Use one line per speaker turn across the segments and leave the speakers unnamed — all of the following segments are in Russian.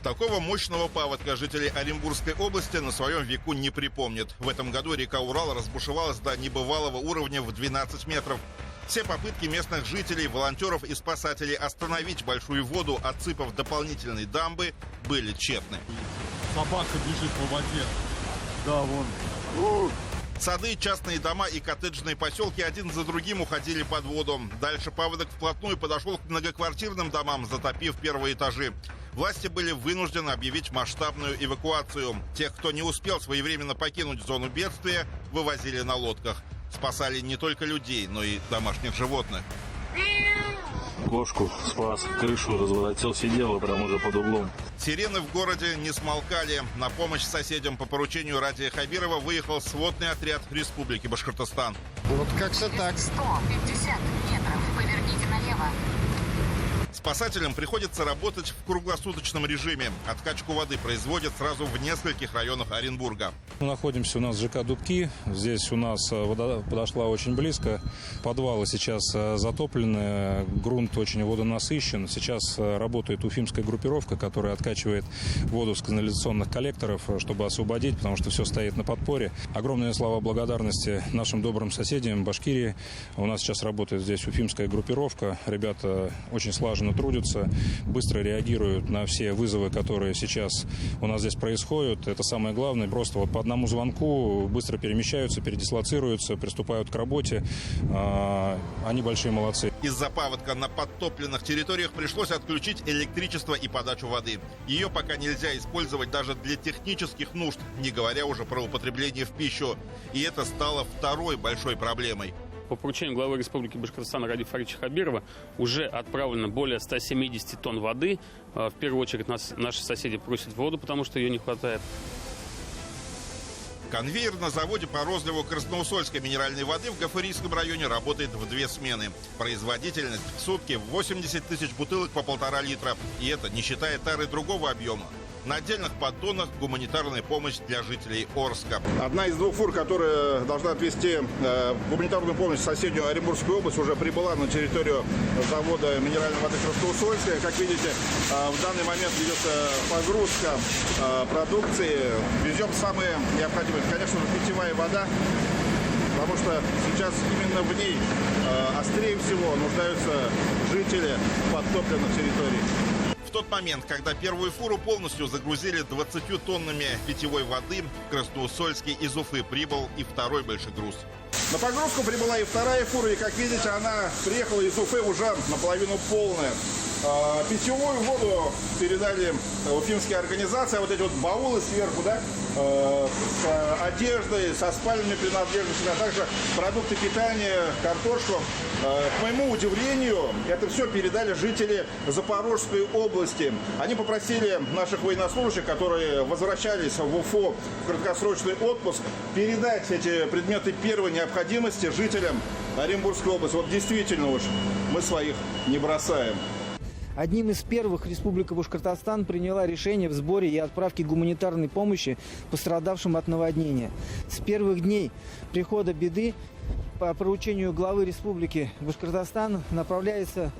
Такого мощного паводка жители Оренбургской области на своем веку не припомнят. В этом году река Урал разбушевалась до небывалого уровня в 12 метров. Все попытки местных жителей, волонтеров и спасателей остановить большую воду, отсыпав дополнительные дамбы, были тщетны.
Собака бежит по воде. Да, вон.
Сады, частные дома и коттеджные поселки один за другим уходили под воду. Дальше паводок вплотную подошел к многоквартирным домам, затопив первые этажи. Власти были вынуждены объявить масштабную эвакуацию. Тех, кто не успел своевременно покинуть зону бедствия, вывозили на лодках. Спасали не только людей, но и домашних животных.
Кошку спас, крышу разворотил, сидела прямо уже под углом.
Сирены в городе не смолкали. На помощь соседям по поручению Радия Хабирова выехал сводный отряд Республики Башкортостан.
Вот как-то так.
150 метров, поверните налево.
Спасателям приходится работать в круглосуточном режиме. Откачку воды производят сразу в нескольких районах Оренбурга.
Мы находимся у нас в ЖК «Дубки». Здесь у нас вода подошла очень близко. Подвалы сейчас затоплены, грунт очень водонасыщен. Сейчас работает уфимская группировка, которая откачивает воду с канализационных коллекторов, чтобы освободить, потому что все стоит на подпоре. Огромные слова благодарности нашим добрым соседям Башкирии. У нас сейчас работает здесь уфимская группировка. Ребята очень слаженно трудятся, быстро реагируют на все вызовы, которые сейчас у нас здесь происходят. Это самое главное. Просто вот по одному звонку быстро перемещаются, передислоцируются, приступают к работе. Они большие молодцы.
Из-за паводка на подтопленных территориях пришлось отключить электричество и подачу воды. Ее пока нельзя использовать даже для технических нужд, не говоря уже про употребление в пищу. И это стало второй большой проблемой.
По поручению главы Республики Башкортостан Радия Фаридовича Хабирова уже отправлено более 170 тонн воды. В первую очередь наши соседи просят воду, потому что ее не хватает.
Конвейер на заводе по розливу Красноусольской минеральной воды в Гафурийском районе работает в 2 смены. Производительность в сутки 80 тысяч бутылок по 1,5 литра. И это не считая тары другого объема. На отдельных поддонах гуманитарная помощь для жителей Орска.
Одна из 2 фур, которая должна отвезти гуманитарную помощь в соседнюю Оренбургскую область, уже прибыла на территорию завода минеральной воды Красноусольская. Как видите, в данный момент ведется погрузка продукции. Везем самые необходимые. Конечно же, питьевая вода, потому что сейчас именно в ней острее всего нуждаются жители подтопленных территорий.
В тот момент, когда первую фуру полностью загрузили 20 тоннами питьевой воды, в Красноусольский из Уфы прибыл и второй большой груз.
На погрузку прибыла и вторая фура, и, как видите, она приехала из Уфы уже наполовину полная. Питьевую воду передали уфимские организации, а вот эти вот баулы сверху, да, с одеждой, со спальными принадлежностями, а также продукты питания, картошку. К моему удивлению, это все передали жители Запорожской области. Они попросили наших военнослужащих, которые возвращались в Уфу в краткосрочный отпуск, передать эти предметы первой необходимости жителям Оренбургской области. Вот действительно уж мы своих не бросаем.
Одним из первых Республика Башкортостан приняла решение в сборе и отправке гуманитарной помощи пострадавшим от наводнения. С первых дней прихода беды по поручению главы Республики Башкортостан направляется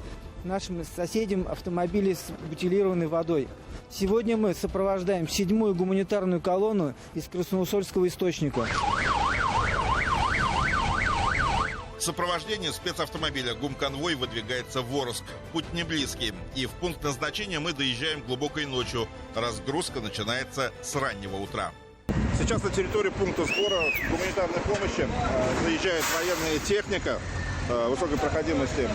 нашим соседям автомобили с бутилированной водой. Сегодня мы сопровождаем 7-ю гуманитарную колонну из Красноусольского источника.
В сопровождении спецавтомобиля «Гумконвой» выдвигается в Орск. Путь не близкий. И в пункт назначения мы доезжаем глубокой ночью. Разгрузка начинается с раннего утра.
Сейчас на территорию пункта сбора гуманитарной помощи заезжает военная техника высокой проходимости.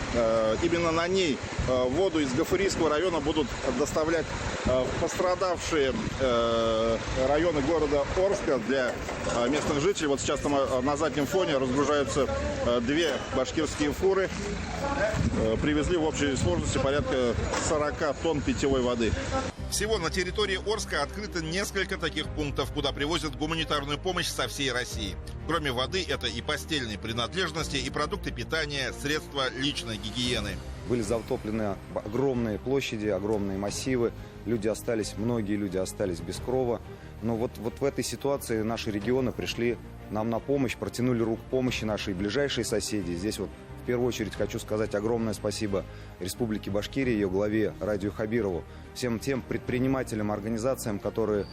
Именно на ней воду из Гафурийского района будут доставлять в пострадавшие районы города Орска для местных жителей. Вот сейчас там на заднем фоне разгружаются 2 башкирские фуры. Привезли в общей сложности порядка 40 тонн питьевой воды.
Всего на территории Орска открыто несколько таких пунктов, куда привозят гуманитарную помощь со всей России. Кроме воды, это и постельные принадлежности, и продукты питания, средства личной гигиены.
Были затоплены огромные площади, огромные массивы. Многие люди остались без крова. Но вот в этой ситуации наши регионы пришли нам на помощь, протянули руку помощи наши ближайшие соседи. Здесь вот В первую очередь хочу сказать огромное спасибо Республике Башкирия, ее главе Радию Хабирову, всем тем предпринимателям, организациям, которые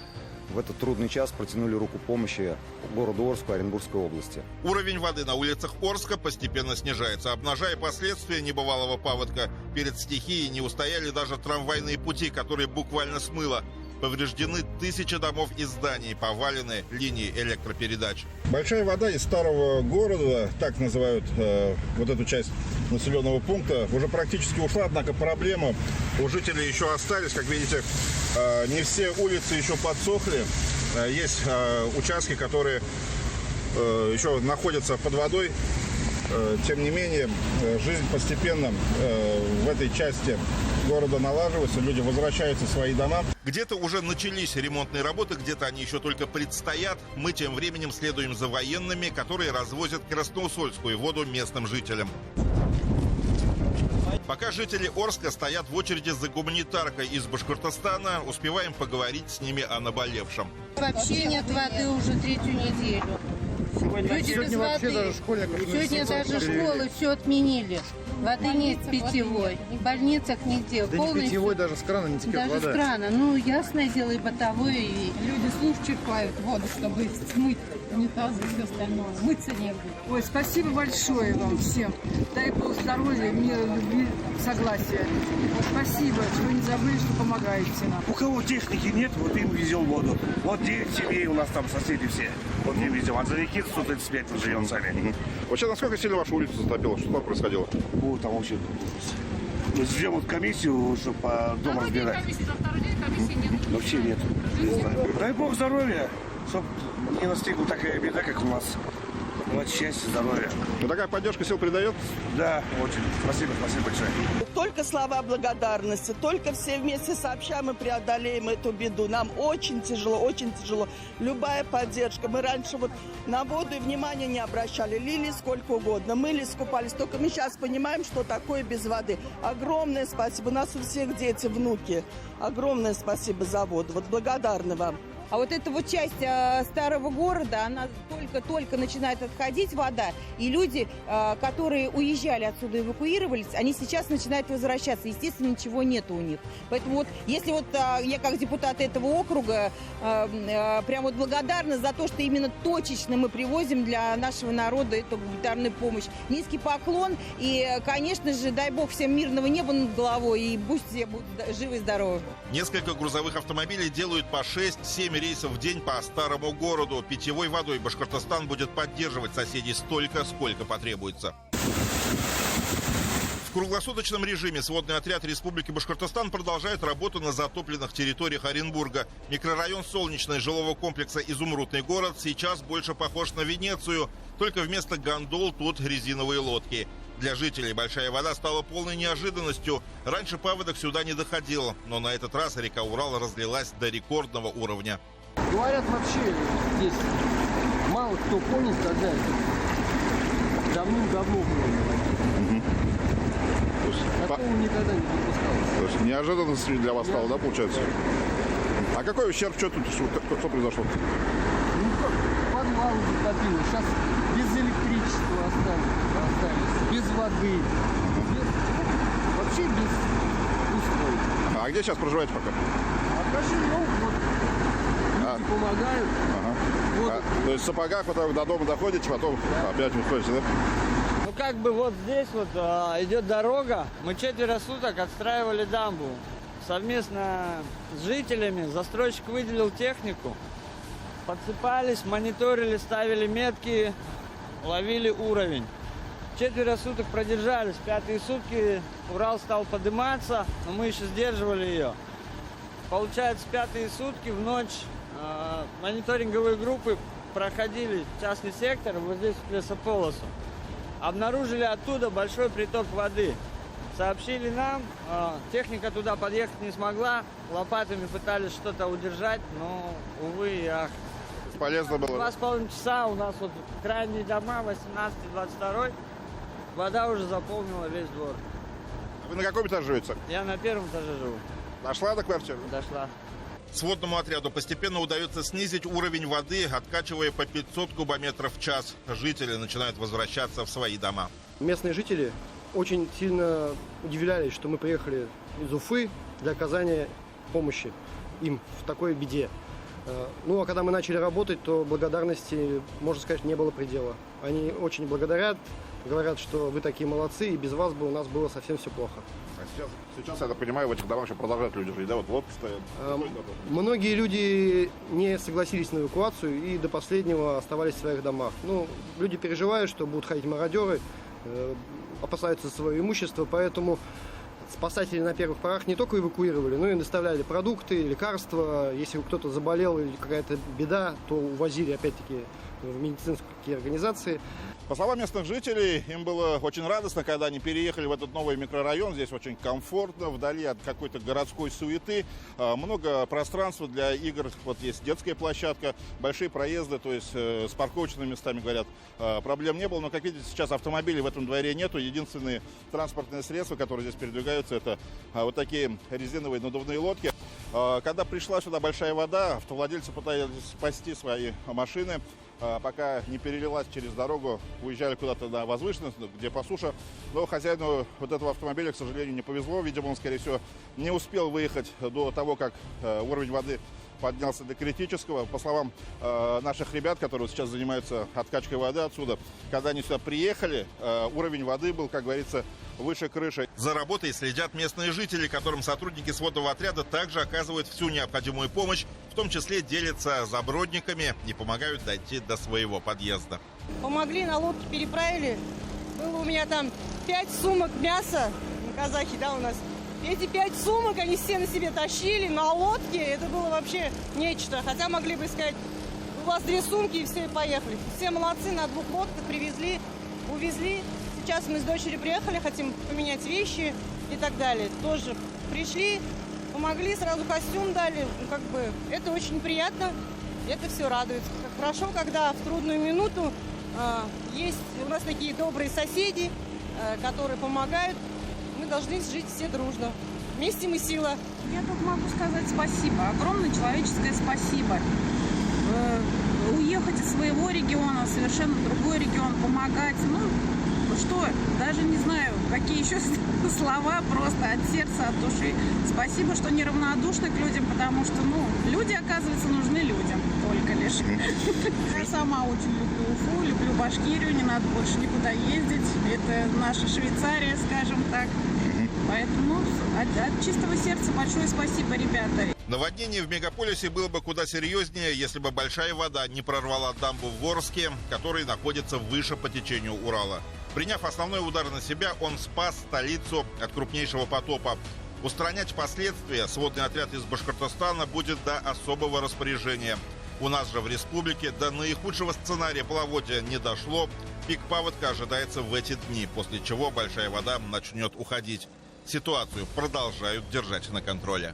в этот трудный час протянули руку помощи городу Орску Оренбургской области.
Уровень воды на улицах Орска постепенно снижается, обнажая последствия небывалого паводка. Перед стихией не устояли даже трамвайные пути, которые буквально смыло. Повреждены тысячи домов и зданий, повалены линии электропередач.
Большая вода из старого города, так называют вот эту часть населенного пункта, уже практически ушла, однако проблема у жителей еще остались. Как видите, не все улицы еще подсохли. Есть участки, которые еще находятся под водой. Тем не менее, жизнь постепенно в этой части города налаживается, люди возвращаются в свои дома.
Где-то уже начались ремонтные работы, где-то они еще только предстоят. Мы тем временем следуем за военными, которые развозят красноусольскую воду местным жителям. Пока жители Орска стоят в очереди за гуманитаркой из Башкортостана, успеваем поговорить с ними о наболевшем.
Вообще нет воды уже 3-ю неделю. Люди без воды. Сегодня даже школы все отменили. Воды нет питьевой. Ни в больницах, нигде.
Да не питьевой, даже с крана не текет вода.
Даже с крана. Ну, ясное дело, и бытовое. И...
Люди с луж черпают воду, чтобы смыть унитазы и все остальное. Мыться негде. Ой, спасибо большое вам всем. Дай Бог здоровья, мира, любви, согласия. Спасибо, что вы не забыли, что помогаете нам.
У кого техники нет, вот им везем воду. Вот 9 семей у нас там соседи все. Вот им везем. А за реки 135 мы живем сами.
Вообще, насколько сильно вашу улицу затопило? Что там происходило?
Там вообще... Мы ждем вот комиссию, чтобы по дому разбирать. Вообще нет. Не знаю. Дай Бог здоровья, чтобы не настигла такая беда, как у нас. Вот счастье, здоровья.
Ну, такая поддержка сил придает?
Да, очень. Спасибо большое.
Только слова благодарности, только все вместе сообща мы преодолеем эту беду. Нам очень тяжело, очень тяжело. Любая поддержка. Мы раньше вот на воду и внимания не обращали. Лили сколько угодно, мылись, купались. Только мы сейчас понимаем, что такое без воды. Огромное спасибо. У нас у всех дети, внуки. Огромное спасибо за воду. Вот благодарны вам.
А вот эта вот часть старого города, она только-только начинает отходить вода, и люди, которые уезжали отсюда, эвакуировались, они сейчас начинают возвращаться. Естественно, ничего нету у них. Поэтому вот, если вот я как депутат этого округа прям вот благодарна за то, что именно точечно мы привозим для нашего народа эту гуманитарную помощь. Низкий поклон, и, конечно же, дай бог всем мирного неба над головой, и пусть все будут живы и здоровы.
Несколько грузовых автомобилей делают по 6-7 рейсов в день по старому городу. Питьевой водой Башкортостан будет поддерживать соседей столько, сколько потребуется. В круглосуточном режиме сводный отряд Республики Башкортостан продолжает работу на затопленных территориях Оренбурга. Микрорайон Солнечный жилого комплекса «Изумрудный город» сейчас больше похож на Венецию, только вместо гондол тут резиновые лодки. Для жителей большая вода стала полной неожиданностью. Раньше паводок сюда не доходил, но на этот раз река Урал разлилась до рекордного уровня.
Говорят, вообще здесь мало кто понял, когда это давным-давно было. Такого никогда не допускалось.
То есть неожиданностью для вас стало, да, получается? А какой ущерб, что тут, что произошло?
Ну как, подвал затопило. Сейчас без электричества остались, без воды, вообще без устройств.
А где сейчас проживаете пока?
А живем, вот, люди помогают. Вот.
То есть в сапогах потом до дома доходите, потом опять выходите, да?
Ну как бы вот здесь вот идет дорога. Мы 4 суток отстраивали дамбу. Совместно с жителями застройщик выделил технику. Подсыпались, мониторили, ставили метки, ловили уровень. 4 суток продержались. 5-е сутки Урал стал подниматься, но мы еще сдерживали ее. Получается, 5-е сутки в ночь мониторинговые группы проходили частный сектор, вот здесь в лесополосу. Обнаружили оттуда большой приток воды. Сообщили нам, техника туда подъехать не смогла, лопатами пытались что-то удержать, но, увы и ах.
Полезно было.
2,5 часа у нас вот крайние дома, 18-22, вода уже заполнила весь двор.
Вы на каком этаже живете?
Я на 1-м этаже живу.
Дошла до квартиры?
Дошла.
Сводному отряду постепенно удается снизить уровень воды, откачивая по 500 кубометров в час. Жители начинают возвращаться в свои дома.
Местные жители очень сильно удивлялись, что мы приехали из Уфы для оказания помощи им в такой беде. Ну а когда мы начали работать, то благодарности, можно сказать, не было предела. Они очень благодарят, говорят, что вы такие молодцы, и без вас бы у нас было совсем все плохо.
Сейчас, я так понимаю, в этих домах еще продолжают люди жить, да? Вот лодки стоят.
Многие люди не согласились на эвакуацию и до последнего оставались в своих домах. Ну, люди переживают, что будут ходить мародеры, опасаются свое имущество, поэтому спасатели на первых порах не только эвакуировали, но и доставляли продукты, лекарства. Если кто-то заболел или какая-то беда, то увозили опять-таки в медицинские организации.
По словам местных жителей, им было очень радостно, когда они переехали в этот новый микрорайон. Здесь очень комфортно, вдали от какой-то городской суеты. Много пространства для игр. Вот есть детская площадка, большие проезды, то есть с парковочными местами, говорят, проблем не было. Но, как видите, сейчас автомобилей в этом дворе нету. Единственные транспортные средства, которые здесь передвигаются, это вот такие резиновые надувные лодки. Когда пришла сюда большая вода, автовладельцы пытались спасти свои машины. Пока не перелилась через дорогу, уезжали куда-то на возвышенность, где по суше. Но хозяину вот этого автомобиля, к сожалению, не повезло. Видимо, он, скорее всего, не успел выехать до того, как уровень воды поднялся до критического. По словам наших ребят, которые сейчас занимаются откачкой воды отсюда, когда они сюда приехали, уровень воды был, как говорится, выше крыши.
За работой следят местные жители, которым сотрудники сводного отряда также оказывают всю необходимую помощь, в том числе делятся забродниками и помогают дойти до своего подъезда.
Помогли, на лодке переправили. Было у меня там 5 сумок мяса, на казахи, да, у нас. Эти 5 сумок они все на себе тащили на лодке. Это было вообще нечто. Хотя могли бы сказать, у вас 2 сумки и все, и поехали. Все молодцы, на 2 лодках привезли, увезли. Сейчас мы с дочерью приехали, хотим поменять вещи и так далее. Тоже пришли, помогли, сразу костюм дали. Ну, как бы, это очень приятно, это все радует. Хорошо, когда в трудную минуту есть у нас такие добрые соседи, которые помогают. Мы должны жить все дружно. Вместе мы сила.
Я тут могу сказать спасибо. Огромное человеческое спасибо. Уехать из своего региона, совершенно другой регион, помогать. Ну, что, даже не знаю, какие еще слова, просто от сердца, от души. Спасибо, что неравнодушны к людям, потому что, ну, люди, оказывается, нужны людям только лишь. Я сама очень люблю Уфу, люблю Башкирию, не надо больше никуда ездить. Это наша Швейцария, скажем так. Поэтому от чистого сердца большое спасибо, ребята.
Наводнение в мегаполисе было бы куда серьезнее, если бы большая вода не прорвала дамбу в Ворске, который находится выше по течению Урала. Приняв основной удар на себя, он спас столицу от крупнейшего потопа. Устранять последствия сводный отряд из Башкортостана будет до особого распоряжения. У нас же в республике до наихудшего сценария половодья не дошло. Пик паводка ожидается в эти дни, после чего большая вода начнет уходить. Ситуацию продолжают держать на контроле.